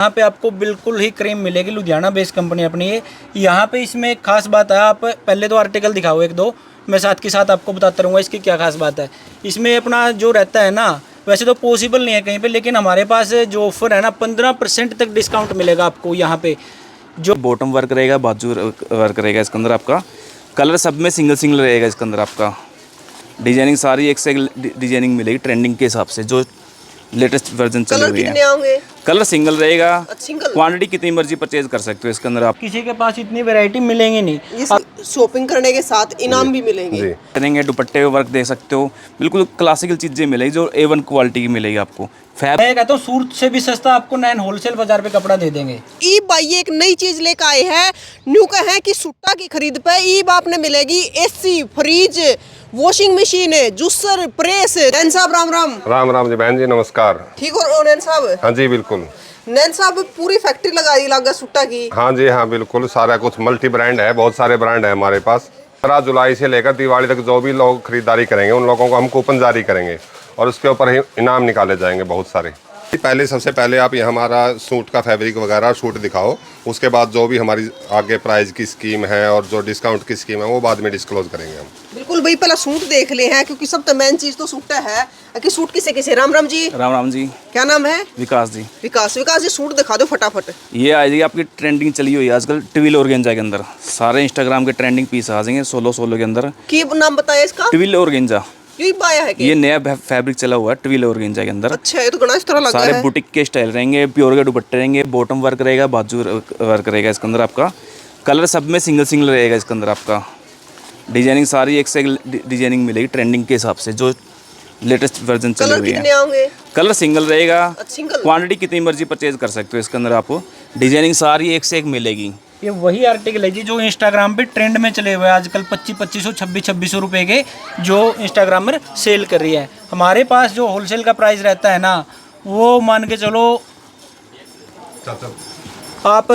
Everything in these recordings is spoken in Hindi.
यहाँ पे आपको बिल्कुल ही क्रीम मिलेगी, लुधियाना बेस्ड कंपनी अपनी है। यहाँ पे इसमें एक खास बात है, आप पहले तो आर्टिकल दिखाओ एक दो, मैं साथ के साथ आपको बताता रहूँगा इसकी क्या खास बात है। इसमें अपना जो रहता है ना, वैसे तो पॉसिबल नहीं है कहीं पे, लेकिन हमारे पास जो ऑफर है ना 15% तक डिस्काउंट मिलेगा आपको यहाँ पे। जो बॉटम वर्क रहेगा, बाजू वर्क रहेगा इसके अंदर आपका। कलर सब में सिंगल सिंगल रहेगा इसके अंदर आपका। डिजाइनिंग सारी एक से एक डिजाइनिंग मिलेगी ट्रेंडिंग के हिसाब से, जो लेटेस्ट वर्जन चल रही है। कलर सिंगल रहेगा, क्वांटिटी कितनी मर्जी परचेज कर सकते हो इसके अंदर आप। किसी के पास इतनी वैरायटी मिलेंगी नहीं, शॉपिंग करने के साथ इनाम भी मिलेंगे। करेंगे दुपट्टे वर्क दे सकते हो, बिल्कुल क्लासिकल चीजें मिलेगी जो A1 क्वालिटी की मिलेगी आपको। मैं कहता हूँ सूरत से भी सस्ता आपको नैन होलसेल बाजार पे कपड़ा दे देंगे। ईब भाई एक नई चीज लेकर आए हैं, न्यू का है कि सुट्टा की खरीद पे ईब आपने मिलेगी AC, fridge, washing machine, juicer, press. Nain साहब राम राम। राम राम जी बहन जी, नमस्कार। ठीक हो नैन साहब? हाँ जी बिल्कुल। नैन साहब पूरी फैक्ट्री लगाई लागा सुट्टा की? हाँ जी हाँ बिल्कुल, सारा कुछ मल्टी ब्रांड है, बहुत सारे ब्रांड है हमारे पास। 15 जुलाई से लेकर दिवाली तक जो भी लोग खरीदारी करेंगे उन लोगों को हम कूपन जारी करेंगे और उसके ऊपर इनाम निकाले जाएंगे बहुत सारे। पहले सबसे पहले आप ये हमारा सूट का फैब्रिक वगैरह सूट दिखाओ, उसके बाद जो भी हमारी आगे प्राइस की स्कीम है और जो डिस्काउंट की स्कीम है वो बाद में डिस्क्लोज करेंगे हम। बिल्कुल भाई, पहला सूट देख ले हैं क्योंकि सब तो मेन चीज तो सूट है कि सूट किसे किसे। राम राम जी। राम राम जी। क्या नाम है? विकास जी। विकास जी सूट दिखा दो फटाफट। ये आ जाएगी आपकी ट्रेंडिंग चली हुई है आजकल ट्विल ऑर्गेंजा के अंदर, सारे इंस्टाग्राम के ट्रेंडिंग पीस आ जाएंगे 16 के अंदर। की नाम बताया इसका? Twill organza. आया है कि ये नया फैब्रिक चला हुआ है ट्विल ऑर्गेंजा के अंदर। अच्छा, ये तो गणेश तरह लग रहा है। सारे बुटीक के स्टाइल रहेंगे, प्योर के दुपट्टे रहेंगे, बॉटम वर्क रहेगा, बाजू वर्क रहेगा इसके अंदर आपका। कलर सब में सिंगल सिंगल रहेगा इसके अंदर आपका। डिजाइनिंग सारी एक से एक डिजाइनिंग मिलेगी ट्रेंडिंग के हिसाब से, जो लेटेस्ट वर्जन चल रही है। कलर सिंगल रहेगा, क्वांटिटी कितनी मर्जी परचेज कर सकते हो इसके अंदर आप। डिजाइनिंग सारी एक से एक मिलेगी। ये वही आर्टिकल है जी जो इंस्टाग्राम पे ट्रेंड में चले हुए हैं आजकल, 2500 2600 रुपए के, जो इंस्टाग्राम में सेल कर रही है। हमारे पास जो होलसेल का प्राइस रहता है ना, वो मान के चलो आप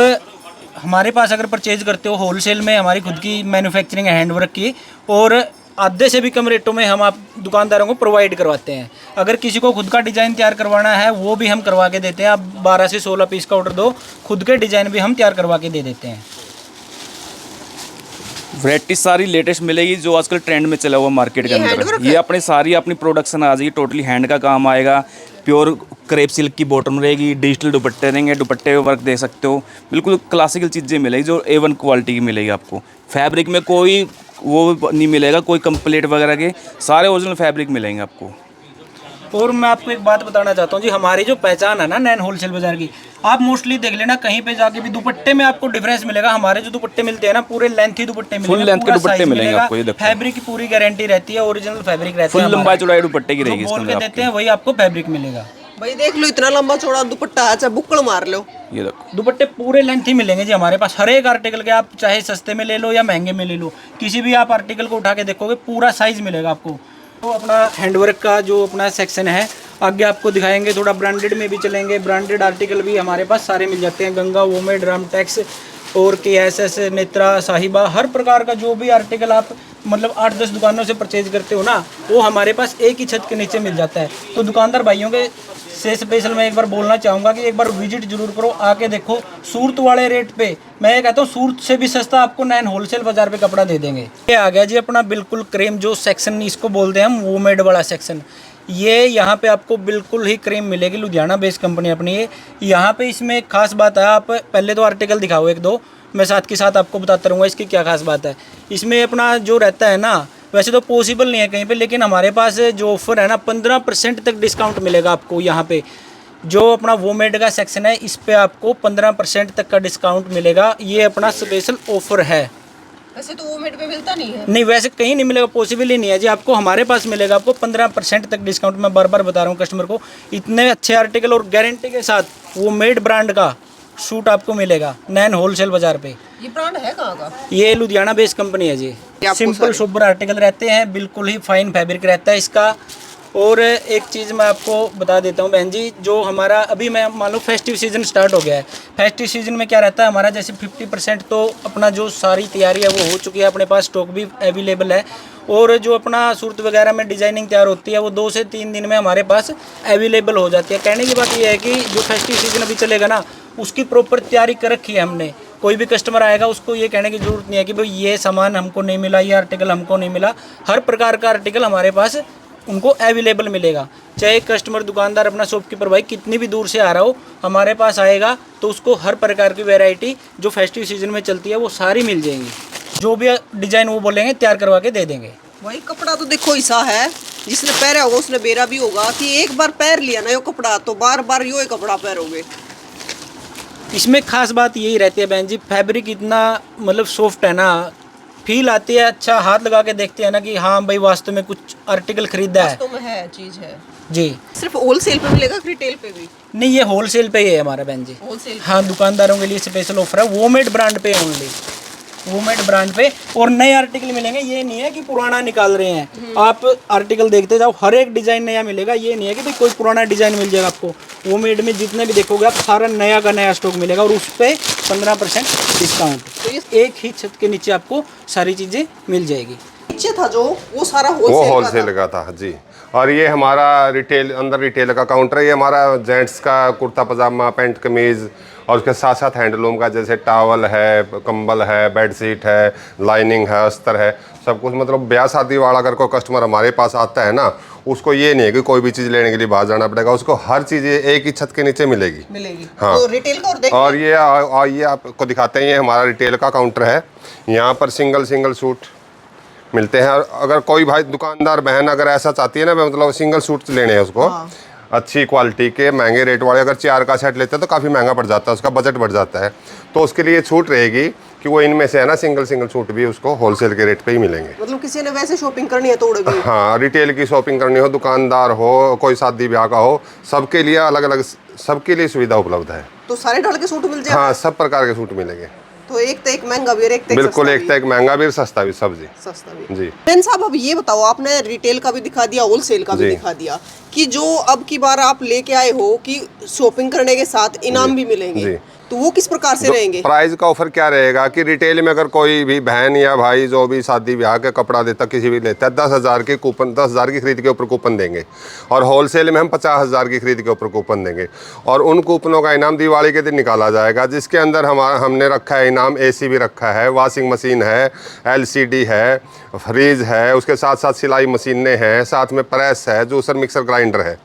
हमारे पास अगर परचेज करते हो होलसेल में, हमारी खुद की मैन्युफैक्चरिंग है हैंडवर्क की, और आधे से भी कम रेटों में हम आप दुकानदारों को प्रोवाइड करवाते हैं। अगर किसी को खुद का डिज़ाइन तैयार करवाना है वो भी हम करवा के देते हैं। आप 12 से 16 पीस का ऑर्डर दो, खुद के डिज़ाइन भी हम तैयार करवा के दे देते हैं। वैरायटी सारी लेटेस्ट मिलेगी जो आजकल ट्रेंड में चला हुआ मार्केट के अंदर। ये अपने सारी अपनी प्रोडक्शन आ जाएगी, टोटली हैंड का काम आएगा। प्योर क्रेप सिल्क की बॉटम रहेगी, डिजिटल दुपट्टे रहेंगे, दुपट्टे वर्क दे सकते हो, बिल्कुल क्लासिकल चीज़ें मिलेगी जो A1 क्वालिटी की मिलेगी आपको। फैब्रिक में कोई वो नहीं मिलेगा, कोई कंप्लीट वगैरह के, सारे ओरिजिनल फैब्रिक मिलेंगे आपको। और मैं आपको एक बात बताना चाहता हूँ जी, हमारी जो पहचान है ना नैन होलसेल बाजार की, आप मोस्टली देख लेना कहीं पे जाके भी दुपट्टे में आपको डिफरेंस मिलेगा। हमारे जो दुपट्टे मिलते हैं ना, पूरे लेंथी दुपट्टे मिलेंगे, फुल लेंथ के दुपट्टे मिलेंगे आपको। ये देखो, फैब्रिक की पूरी गारंटी रहती है, ओरिजिनल फैब्रिक रहता है, फुल लंबाई चौड़ाई दुपट्टे की रहेगी। बोल के देते हैं वही आपको फैब्रिक मिलेगा। भाई देख लो, इतना लंबा चौड़ा दुपट्टा है, चाहे बुक्कड़ मार लो। ये देखो, दुपट्टे पूरे लेंथ ही मिलेंगे जी हमारे पास, हर एक आर्टिकल के। आप चाहे सस्ते में ले लो या महंगे में ले लो, किसी भी आप आर्टिकल को उठा के देखोगे पूरा साइज मिलेगा आपको। तो अपना हैंडवर्क का जो अपना सेक्शन है आगे आपको दिखाएंगे, थोड़ा ब्रांडेड में भी चलेंगे। ब्रांडेड आर्टिकल भी हमारे पास सारे मिल जाते हैं, गंगा, वोमेड, रामटेक्स और KSS, नेत्रा, साहिबा, हर प्रकार का जो भी आर्टिकल आप मतलब 8-10 दुकानों से परचेज करते हो ना, वो हमारे पास एक ही छत के नीचे मिल जाता है। तो दुकानदार भाइयों के से स्पेशल मैं एक बार बोलना चाहूँगा कि एक बार विजिट जरूर करो, आके देखो। सूरत वाले रेट पे मैं ये कहता हूँ सूरत से भी सस्ता आपको नैन होलसेल बाजार पे कपड़ा दे देंगे। ये आ गया जी अपना बिल्कुल क्रीम जो सेक्शन, इसको बोलते हैं हम वोमेड वाला सेक्शन। ये यहाँ पे आपको बिल्कुल ही क्रीम मिलेगी, लुधियाना बेस्ड कंपनी अपनी है। यहाँ पे इसमें एक खास बात है, आप पहले तो आर्टिकल दिखाओ एक दो, मैं साथ के साथ आपको बताता रहूँगा इसकी क्या खास बात है। इसमें अपना जो रहता है ना, वैसे तो पॉसिबल नहीं है कहीं पे, लेकिन हमारे पास जो ऑफर है ना 15% तक डिस्काउंट मिलेगा आपको। यहाँ पे जो अपना वोमेड का सेक्शन है, इस पे आपको 15% तक का डिस्काउंट मिलेगा। ये अपना स्पेशल ऑफर है। वैसे तो वोमेड पे मिलता नहीं है। नहीं, वैसे कहीं नहीं मिलेगा, पॉसिबल ही नहीं है जी। आपको हमारे पास मिलेगा आपको 15% तक डिस्काउंट। मैं बार बार बता रहा हूँ कस्टमर को, इतने अच्छे आर्टिकल और गारंटी के साथ वोमेड ब्रांड का सूट आपको मिलेगा नैन होलसेल बाजार पे। ये ब्रांड है कहाँ का? ये लुधियाना बेस्ड कंपनी है जी। सिंपल सुपर आर्टिकल रहते हैं, बिल्कुल ही फाइन फैब्रिक रहता है इसका। और एक चीज़ मैं आपको बता देता हूँ बहन जी, जो हमारा अभी मैं मान लो फेस्टिव सीज़न स्टार्ट हो गया है। फेस्टिव सीज़न में क्या रहता है हमारा, जैसे 50% तो अपना जो सारी तैयारी है वो हो चुकी है, अपने पास स्टॉक भी अवेलेबल है। और जो अपना सूरत वगैरह में डिज़ाइनिंग तैयार होती है वो 2 से 3 दिन में हमारे पास अवेलेबल हो जाती है। कहने की बात ये है कि जो फेस्टिव सीज़न अभी चलेगा ना, उसकी प्रॉपर तैयारी कर रखी है हमने। कोई भी कस्टमर आएगा उसको ये कहने की ज़रूरत नहीं है कि भाई ये सामान हमको नहीं मिला, ये आर्टिकल हमको नहीं मिला। हर प्रकार का आर्टिकल हमारे पास उनको अवेलेबल मिलेगा। चाहे कस्टमर दुकानदार अपना शॉपकीपर भाई कितनी भी दूर से आ रहा हो, हमारे पास आएगा तो उसको हर प्रकार की वैरायटी जो फेस्टिव सीजन में चलती है वो सारी मिल जाएंगी। जो भी डिज़ाइन वो बोलेंगे तैयार करवा के दे देंगे। भाई कपड़ा तो देखो ऐसा है, जिसने पहना होगा उसने बेरा भी होगा कि एक बार पैर लिया ना यो कपड़ा तो बार बार यो ही कपड़ा पहनोगे। इसमें खास बात यही रहती है बहन जी, फैब्रिक इतना मतलब सॉफ्ट है ना, फील आती है। अच्छा हाथ लगा के देखते हैं ना कि हाँ भाई वास्तव में कुछ आर्टिकल खरीदा है। वास्तव में है, चीज है जी। सिर्फ होलसेल पे मिलेगा कि रिटेल पे भी? नहीं, ये होलसेल पे ही है हमारा बहन जी। होलसेल? हाँ, दुकानदारों के लिए स्पेशल ऑफर है, वोमेड ब्रांड पे ओनली, वोमेड ब्रांड पे। और नए आर्टिकल मिलेंगे, ये नहीं है कि पुराना निकाल रहे हैं। आप आर्टिकल देखते जाओ, हर एक डिज़ाइन नया मिलेगा। ये नहीं है कि भाई कोई पुराना डिज़ाइन मिल जाएगा आपको। वोमेड में जितने भी देखोगे आप सारा नया का नया स्टॉक मिलेगा और उस पर 15% डिस्काउंट। तो एक ही छत के नीचे आपको सारी चीज़ें मिल जाएगी। नीचे था जो वो सारा वो होलसेल का था जी। और ये हमारा रिटेल, अंदर रिटेल का काउंटर है। ये हमारा जेंट्स का कुर्ता पजामा, पैंट कमीज़ और उसके साथ साथ हैंडलूम का, जैसे टावल है, कंबल है, बेडशीट है, लाइनिंग है, अस्तर है, सब कुछ। मतलब ब्याह शादी वाला अगर कोई कस्टमर हमारे पास आता है ना, उसको ये नहीं है कि कोई भी चीज़ लेने के लिए बाहर जाना पड़ेगा, उसको हर चीज़ एक ही छत के नीचे मिलेगी। हाँ। तो रिटेल का और ये आपको दिखाते हैं, ये हमारा रिटेल का काउंटर है। यहाँ पर सिंगल सूट मिलते हैं। और अगर कोई भाई दुकानदार बहन अगर ऐसा चाहती है ना, मतलब सिंगल सूट लेने हैं उसको, अच्छी क्वालिटी के महंगे रेट वाले, अगर 4 का सेट लेते हैं तो काफ़ी महंगा पड़ जाता है, उसका बजट बढ़ जाता है, तो उसके लिए छूट रहेगी कि वो इनमें से है ना सिंगल सूट भी उसको होलसेल के रेट पे ही मिलेंगे। मतलब किसी ने वैसे शॉपिंग करनी है तो भी? हाँ, रिटेल की शॉपिंग करनी हो, दुकानदार हो, कोई शादी ब्याह का हो, सबके लिए अलग अलग, सबके लिए सुविधा उपलब्ध है। तो सारे ढाल के सूट मिल जाएंगे? हाँ, सब प्रकार के सूट मिलेंगे। तो एक तो एक महंगा भी और एक तो बिल्कुल, एक तो एक महंगा भी, सस्ता भी, सब्जी सस्ता भी जी। बेन साहब, अब ये बताओ, आपने रिटेल का भी दिखा दिया, होलसेल का भी दिखा दिया, कि जो अब की बार आप लेके आए हो कि शॉपिंग करने के साथ इनाम भी मिलेंगे, तो वो किस प्रकार से रहेंगे? प्राइस का ऑफर क्या रहेगा कि रिटेल में अगर कोई भी बहन या भाई जो भी शादी ब्याह का कपड़ा देता, किसी भी लेता है, 10,000 के कूपन, 10,000 की खरीद के ऊपर कूपन देंगे। और होलसेल में हम 50,000 की खरीद के ऊपर कूपन देंगे। और उन कूपनों का इनाम दिवाली के दिन निकाला जाएगा, जिसके अंदर हमने रखा है इनाम, AC भी रखा है, वॉशिंग मशीन है, LCD है, फ्रिज है, उसके साथ साथ सिलाई मशीनें हैं, साथ में प्रेस है, जूसर मिक्सर ग्राइंडर है।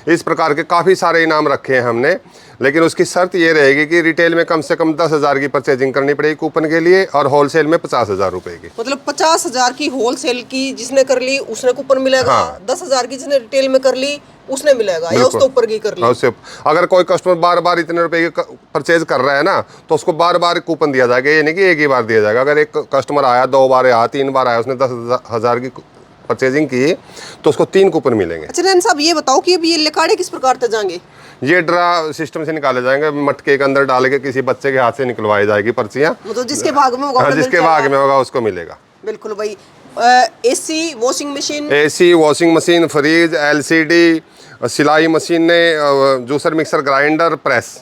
इस प्रकार के काफ़ी सारे इनाम रखे हैं हमने। लेकिन उसकी शर्त ये रहेगी कि रिटेल में कम से कम 10,000 की परचेजिंग करनी पड़ेगी कूपन के लिए, और होलसेल में 50,000 रुपए की। मतलब 50,000 की होलसेल की जिसने कर ली उसने कूपन मिलेगा। हाँ। 10,000 की जिसने रिटेल में कर ली उसने मिलेगा, या उसके ऊपर की कर ली। उससे अगर कोई कस्टमर बार बार इतने रुपए की परचेज कर रहा है ना, तो उसको बार बार कूपन दिया जाएगा। ये नहीं कि एक ही बार दिया जाएगा। अगर एक कस्टमर आया, 2 बार आया, 3 बार आया, उसने 10,000 की परचेजिंग की, तो उसको 3 कूपन मिलेंगे। अच्छा रैन साहब, ये बताओ कि अब ये लिकाड़े किस प्रकार से जाएंगे? ये ड्रा सिस्टम से निकाले जाएंगे, मटके के अंदर डाल के किसी बच्चे के हाथ से निकलवाई जाएगी पर्चियाँ। मतलब जिसके भाग में होगा, जिसके भाग में होगा उसको मिलेगा। बिल्कुल भाई। AC washing machine, AC washing machine, fridge, LCD, सिलाई मशीनें, जूसर मिक्सर ग्राइंडर, प्रेस।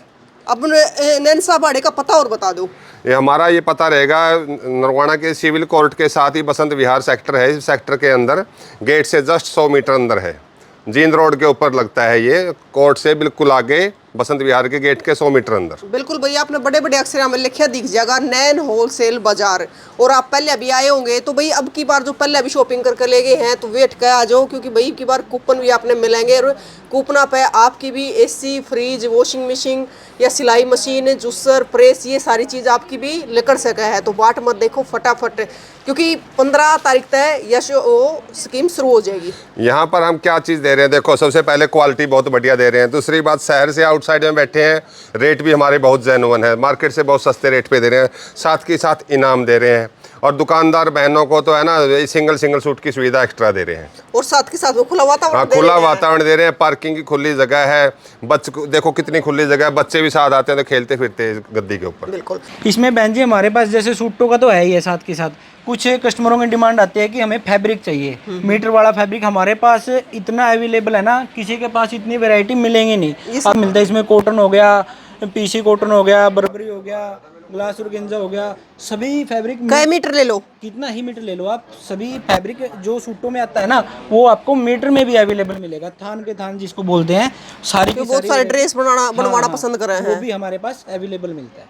अब नैन साहब आड़े का पता और बता दो। ये हमारा ये पता रहेगा, नरवाना के सिविल कोर्ट के साथ ही बसंत विहार सेक्टर है। इस सेक्टर के अंदर गेट से जस्ट 100 मीटर अंदर है, जींद रोड के ऊपर लगता है। ये कोर्ट से बिल्कुल आगे, बसंत विहार के गेट के 100 मीटर अंदर। बिल्कुल भैया, आपने बड़े बड़े अक्षर में लिखा दिख जाएगा, नैन होलसेल बाजार। और आप पहले अभी आए होंगे तो भाई अब की बार जो पहले अभी शॉपिंग करके ले गए हैं तो वेट कर आ जाओ, क्योंकि भाई की बार कूपन भी आपने मिलेंगे। और कूपना पे आपकी भी AC, फ्रिज, वॉशिंग मशीन या सिलाई मशीन, जूसर, प्रेस, ये सारी चीज़ आपकी भी लेकर सका है। तो बाट मत देखो फटाफट, क्योंकि 15 तारीख तक यश वो स्कीम शुरू हो जाएगी। यहाँ पर हम क्या चीज़ दे रहे हैं, देखो, सबसे पहले क्वालिटी बहुत बढ़िया दे रहे हैं। दूसरी बात, शहर से आउटसाइड में बैठे हैं, रेट भी हमारे बहुत जेन्युइन है, मार्केट से बहुत सस्ते रेट पे दे रहे हैं। साथ के साथ इनाम दे रहे हैं। और दुकानदार बहनों को तो है ना, सिंगल सूट की सुविधा एक्स्ट्रा दे रहे हैं। और साथ के साथ वो खुला वातावरण, हाँ, खुला वातावरण दे रहे हैं। पार्किंग की खुली जगह है, बच्चे देखो कितनी खुली जगह है, बच्चे भी साथ आते हैं तो खेलते फिरते हैं गद्दी के ऊपर। बिल्कुल। इसमें बहन जी हमारे पास जैसे सूटों का तो है ही है, साथ के साथ कुछ कस्टमरों की डिमांड आती है कि हमें फैब्रिक चाहिए। मीटर वाला फैब्रिक हमारे पास इतना अवेलेबल है ना, किसी के पास इतनी वैरायटी मिलेंगी नहीं। अब मिलता है इसमें कॉटन हो गया, पीसी कॉटन हो गया, बर्बरी हो गया, ग्लास ऑर्गेन्जा हो गया, सभी फैब्रिक कई मीटर ले लो, कितना ही मीटर ले लो आप, सभी फैब्रिक जो सूटों में आता है ना वो आपको मीटर में भी अवेलेबल मिलेगा। थान के थान जिसको बोलते हैं, सारी की बहुत सारी सारे ड्रेस बनवाना हाँ, पसंद कर रहे वो हैं। भी हमारे पास अवेलेबल मिलता है।